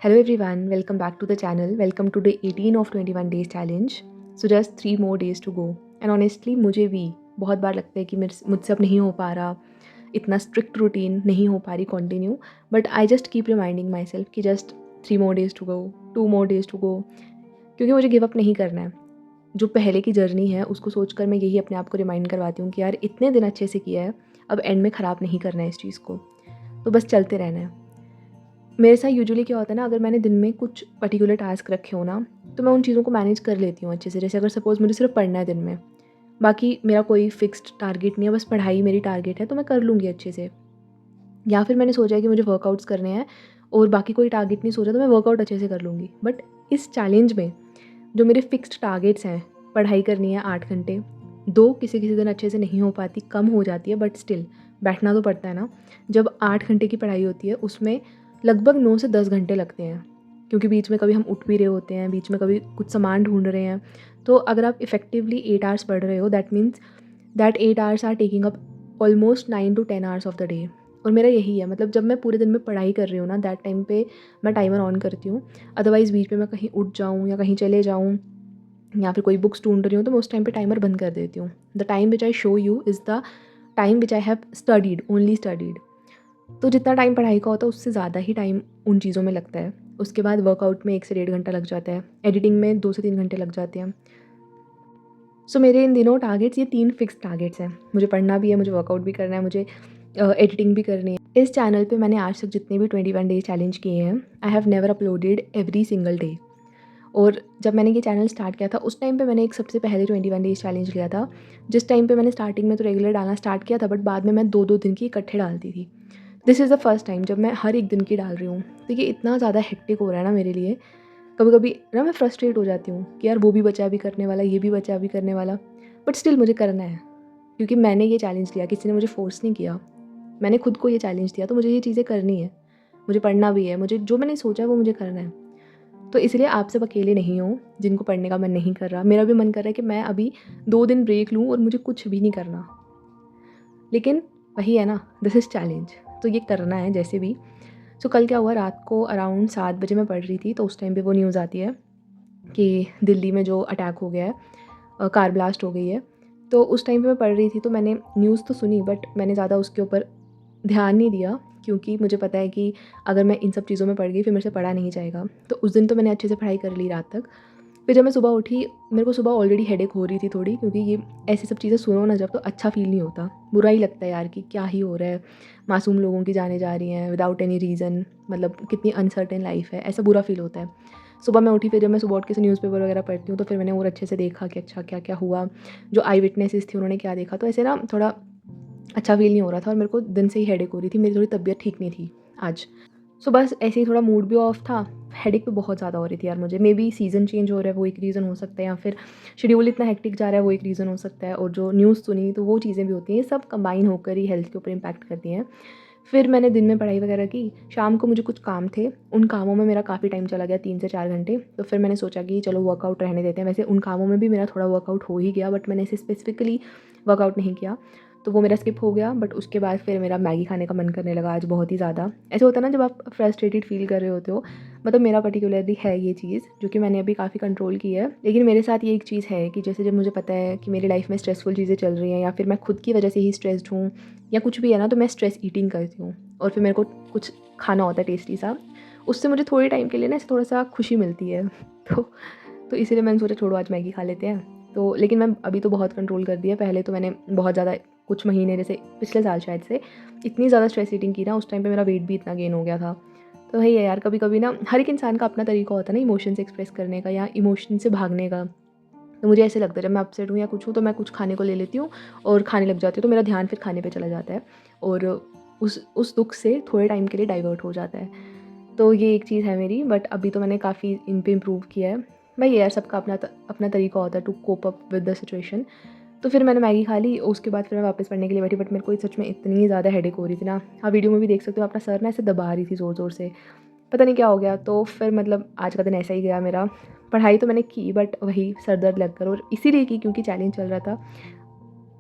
Hello everyone, welcome back to the channel. Welcome to day 18 of 21 days challenge. So just 3 more days to go. And honestly मुझे भी बहुत बार लगता है कि मुझसे अब नहीं हो पा रहा, इतना स्ट्रिक्ट रूटीन नहीं हो पा रही continue. But I just keep reminding my self कि just 3 more days to go, 2 more days to go. क्योंकि मुझे गिव अप नहीं करना है. जो पहले की जर्नी है उसको सोचकर मैं यही अपने आप को रिमाइंड करवाती हूँ कि यार इतने दिन अच्छे से किया है, अब एंड में ख़राब नहीं करना है इस चीज़ को. तो बस चलते रहना है. मेरे साथ यूजुअली क्या होता है ना, अगर मैंने दिन में कुछ पर्टिकुलर टास्क रखे हो ना, तो मैं उन चीज़ों को मैनेज कर लेती हूँ अच्छे से. जैसे अगर सपोज़ मुझे सिर्फ पढ़ना है दिन में, बाकी मेरा कोई फिक्स्ड टारगेट नहीं है, बस पढ़ाई मेरी टारगेट है, तो मैं कर लूँगी अच्छे से. या फिर मैंने सोचा है कि मुझे वर्कआउट्स करने हैं और बाकी कोई टारगेट नहीं सोचा, तो मैं वर्कआउट अच्छे से कर लूँगी. बट इस चैलेंज में जो मेरे फिक्स्ड टारगेट्स हैं, पढ़ाई करनी है 8 घंटे, 2 किसी किसी दिन अच्छे से नहीं हो पाती, कम हो जाती है, बट स्टिल बैठना तो पड़ता है ना. जब 8 घंटे की पढ़ाई होती है उसमें लगभग 9 से 10 घंटे लगते हैं, क्योंकि बीच में कभी हम उठ भी रहे होते हैं, बीच में कभी कुछ सामान ढूंढ रहे हैं. तो अगर आप इफ़ेक्टिवली 8 आवर्स पढ़ रहे हो, that means that 8 hours are taking up almost 9 to 10 hours of the day. और मेरा यही है, मतलब जब मैं पूरे दिन में पढ़ाई कर रही हूँ ना, दैट टाइम पे मैं टाइमर ऑन करती हूँ. अदरवाइज़ बीच में मैं कहीं उठ जाऊँ या कहीं चले जाऊँ या फिर कोई बुक्स ढूंढ रही हूँ, तो मैं उस टाइम पे टाइमर बंद कर देती हूँ. The time which I show you is the time which I have studied, only studied. तो जितना टाइम पढ़ाई का होता है उससे ज़्यादा ही टाइम उन चीज़ों में लगता है. उसके बाद वर्कआउट में 1 से 1.5 घंटा लग जाता है, एडिटिंग में 2 से 3 घंटे लग जाते हैं. सो मेरे इन दिनों टारगेट्स ये 3 फिक्स टारगेट्स हैं. मुझे पढ़ना भी है, मुझे वर्कआउट भी करना है, मुझे एडिटिंग भी करनी है. इस चैनल पे मैंने आज तक जितने भी 21 डेज चैलेंज किए हैं, I have never uploaded every single day. और जब मैंने ये चैनल स्टार्ट किया था उस टाइम पे मैंने एक सबसे पहले 21 डेज चैलेंज लिया था. जिस टाइम पे मैंने स्टार्टिंग में तो रेगुलर डालना स्टार्ट किया था, बट बाद में मैं 2-2 दिन की इकट्ठे डालती थी. This is the first time जब मैं हर एक दिन की डाल रही हूँ. तो ये इतना ज़्यादा हेक्टिक हो रहा है ना मेरे लिए. कभी कभी ना मैं फ्रस्ट्रेट हो जाती हूँ कि यार वो भी बचा अभी करने वाला, ये भी बचा अभी करने वाला. बट स्टिल मुझे करना है, क्योंकि मैंने ये चैलेंज लिया, किसी ने मुझे फोर्स नहीं किया. मैंने खुद को ये चैलेंज दिया, तो मुझे ये चीज़ें करनी है. मुझे पढ़ना भी है, मुझे जो मैंने सोचा है वो मुझे करना है. तो इसलिए आप सब अकेले नहीं हो जिनको पढ़ने का मन नहीं कर रहा. मेरा भी मन कर रहा है कि मैं अभी 2 दिन ब्रेक लूँ और मुझे कुछ भी नहीं करना. लेकिन वही है ना, दिस इज़ चैलेंज, तो ये करना है जैसे भी. सो कल क्या हुआ, रात को अराउंड 7 बजे मैं पढ़ रही थी, तो उस टाइम पे वो न्यूज़ आती है कि दिल्ली में जो अटैक हो गया है, कार ब्लास्ट हो गई है. तो उस टाइम पे मैं पढ़ रही थी, तो मैंने न्यूज़ तो सुनी, बट मैंने ज़्यादा उसके ऊपर ध्यान नहीं दिया, क्योंकि मुझे पता है कि अगर मैं इन सब चीज़ों में पड़ गई फिर मेरे से पढ़ा नहीं जाएगा. तो उस दिन तो मैंने अच्छे से पढ़ाई कर ली रात तक. फिर जब मैं सुबह उठी, मेरे को सुबह ऑलरेडी हेडेक हो रही थी थोड़ी, क्योंकि ये ऐसी सब चीज़ें सुनो ना जब, तो अच्छा फ़ील नहीं होता, बुरा ही लगता है यार कि क्या ही हो रहा है, मासूम लोगों की जानें जा रही हैं विदाउट एनी रीज़न, मतलब कितनी अनसर्टेन लाइफ है, ऐसा बुरा फ़ील होता है. सुबह मैं उठी, फिर जब मैं सुबह उठ के से न्यूज़पेपर वगैरह पढ़ती हूँ, तो फिर मैंने और अच्छे से देखा कि अच्छा क्या क्या हुआ, जो आई विटनेसेस थी उन्होंने क्या देखा. तो ऐसे ना थोड़ा अच्छा फ़ील नहीं हो रहा था, और मेरे को दिन से ही हेडेक हो रही थी, मेरी थोड़ी तबीयत ठीक नहीं थी आज. सो बस ऐसे ही थोड़ा मूड भी ऑफ था. हेडेक भी बहुत ज़्यादा हो रही थी यार मुझे. मे बी सीज़न चेंज हो रहा है, वो एक रीज़न हो सकता है, या फिर शेड्यूल इतना हेक्टिक जा रहा है, वो एक रीज़न हो सकता है, और जो न्यूज़ सुनी तो वो चीज़ें भी होती हैं. ये सब कंबाइन होकर ही हेल्थ के ऊपर इम्पैक्ट करती हैं. फिर मैंने दिन में पढ़ाई वगैरह की, शाम को मुझे कुछ काम थे, उन कामों में मेरा काफ़ी टाइम चला गया, 3 से 4 घंटे. तो फिर मैंने सोचा कि चलो वर्कआउट रहने देते हैं. वैसे उन कामों में भी मेरा थोड़ा वर्कआउट हो ही गया, बट मैंने इसे स्पेसिफिकली वर्कआउट नहीं किया, तो वो मेरा स्किप हो गया. बट उसके बाद फिर मेरा मैगी खाने का मन करने लगा आज बहुत ही ज़्यादा. ऐसे होता है ना जब आप फ्रस्ट्रेटेड फील कर रहे होते हो, मतलब मेरा पर्टिकुलरली है ये चीज़ जो कि मैंने अभी काफ़ी कंट्रोल की है. लेकिन मेरे साथ ये एक चीज़ है कि जैसे जब मुझे पता है कि मेरी लाइफ में स्ट्रेसफुल चीज़ें चल रही हैं, या फिर मैं खुद की वजह से ही स्ट्रेस्ड हूँ, या कुछ भी है ना, तो मैं स्ट्रेस ईटिंग करती हूँ. और फिर मेरे को कुछ खाना होता है टेस्टी सा, उससे मुझे थोड़े टाइम के लिए ना थोड़ा सा खुशी मिलती है. तो तो इसीलिए मैंने सोचा छोड़ो आज मैगी खा लेते हैं. तो लेकिन मैं अभी तो बहुत कंट्रोल कर दिया. पहले तो मैंने बहुत ज़्यादा, कुछ महीने जैसे पिछले साल शायद से, इतनी ज़्यादा स्ट्रेस ईटिंग की ना, उस टाइम पे मेरा वेट भी इतना गेन हो गया था. तो वही है यार, कभी कभी ना हर एक इंसान का अपना तरीका होता है ना इमोशंस एक्सप्रेस करने का या इमोशन से भागने का. तो मुझे ऐसे लगता है जब मैं अपसेट हूँ या कुछ हूँ, तो मैं कुछ खाने को ले लेती हूँ और खाने लग जाती हूँ, तो मेरा ध्यान फिर खाने पे चला जाता है, और उस दुख से थोड़े टाइम के लिए डाइवर्ट हो जाता है. तो ये एक चीज़ है मेरी. बट अभी तो मैंने काफ़ी इन पे इम्प्रूव किया है. भाई यार सबका अपना तरीका होता है to cope up with the situation. तो फिर मैंने मैगी खा ली, उसके बाद फिर मैं वापस पढ़ने के लिए बैठी. बट मेरे को सच में इतनी ज़्यादा हेडेक हो रही थी ना, आप वीडियो में भी देख सकते हो, अपना सर ना ऐसे दबा रही थी ज़ोर ज़ोर से, पता नहीं क्या हो गया. तो फिर मतलब आज का दिन ऐसा ही गया मेरा. पढ़ाई तो मैंने की, बट वही सर दर्द लग कर, और इसीलिए की क्योंकि चैलेंज चल रहा था.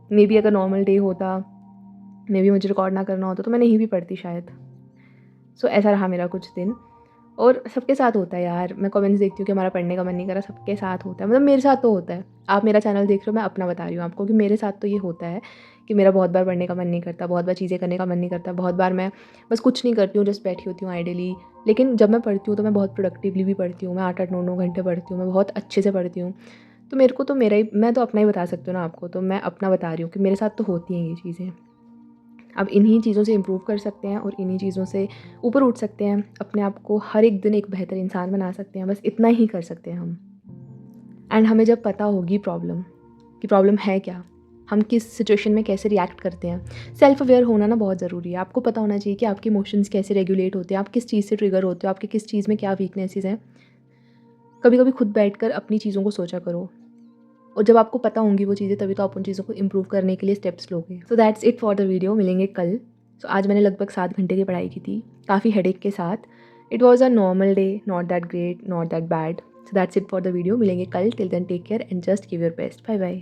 मे बी अगर नॉर्मल डे होता, मे बी मुझे रिकॉर्ड ना करना होता, तो मैं नहीं भी पढ़ती शायद. सो ऐसा रहा मेरा कुछ दिन. और सबके साथ होता है यार, मैं कमेंट्स देखती हूँ कि हमारा पढ़ने का मन नहीं कर रहा, सबके साथ होता है, मतलब मेरे साथ तो होता है। आप मेरा चैनल देख रहे हो, मैं अपना बता रही हूँ आपको कि मेरे साथ तो ये होता है कि मेरा बहुत बार पढ़ने का मन नहीं करता, बहुत बार चीज़ें करने का मन नहीं करता, बहुत बार मैं बस कुछ नहीं करती हूँ, जस्ट बैठी होती हूँ आइडली। लेकिन जब मैं पढ़ती हूँ तो मैं बहुत प्रोडक्टिवली भी पढ़ती हूँ, मैं 8-8 9-9 घंटे पढ़ती हूँ, मैं बहुत अच्छे से पढ़ती हूँ। तो मेरे को तो मेरा ही, मैं तो अपना ही बता सकती हूँ ना आपको, तो मैं अपना बता रही हूँ कि मेरे साथ तो होती हैं ये चीज़ें। अब इन्हीं चीज़ों से इम्प्रूव कर सकते हैं और इन्हीं चीज़ों से ऊपर उठ सकते हैं, अपने आप को हर एक दिन एक बेहतर इंसान बना सकते हैं, बस इतना ही कर सकते हैं हम। एंड हमें जब पता होगी प्रॉब्लम, कि प्रॉब्लम है क्या, हम किस सिचुएशन में कैसे रिएक्ट करते हैं, सेल्फ अवेयर होना ना बहुत ज़रूरी है। आपको पता होना चाहिए कि आपके इमोशंस कैसे रेगुलेट होते हैं, आप किस चीज़ से ट्रिगर होते हो, आपके किस चीज़ में क्या वीकनेसेस हैं। कभी कभी खुद बैठकर अपनी चीज़ों को सोचा करो, और जब आपको पता होंगी वो चीज़ें, तभी तो आप उन चीज़ों को इम्प्रूव करने के लिए स्टेप्स लोगे। सो that's it for the video, मिलेंगे कल। सो आज मैंने लगभग 7 घंटे की पढ़ाई की थी, काफ़ी हेडेक के साथ। It was a normal day, not that great, not that bad. So that's it for the video, मिलेंगे कल। Till then take care and just give your best. Bye bye.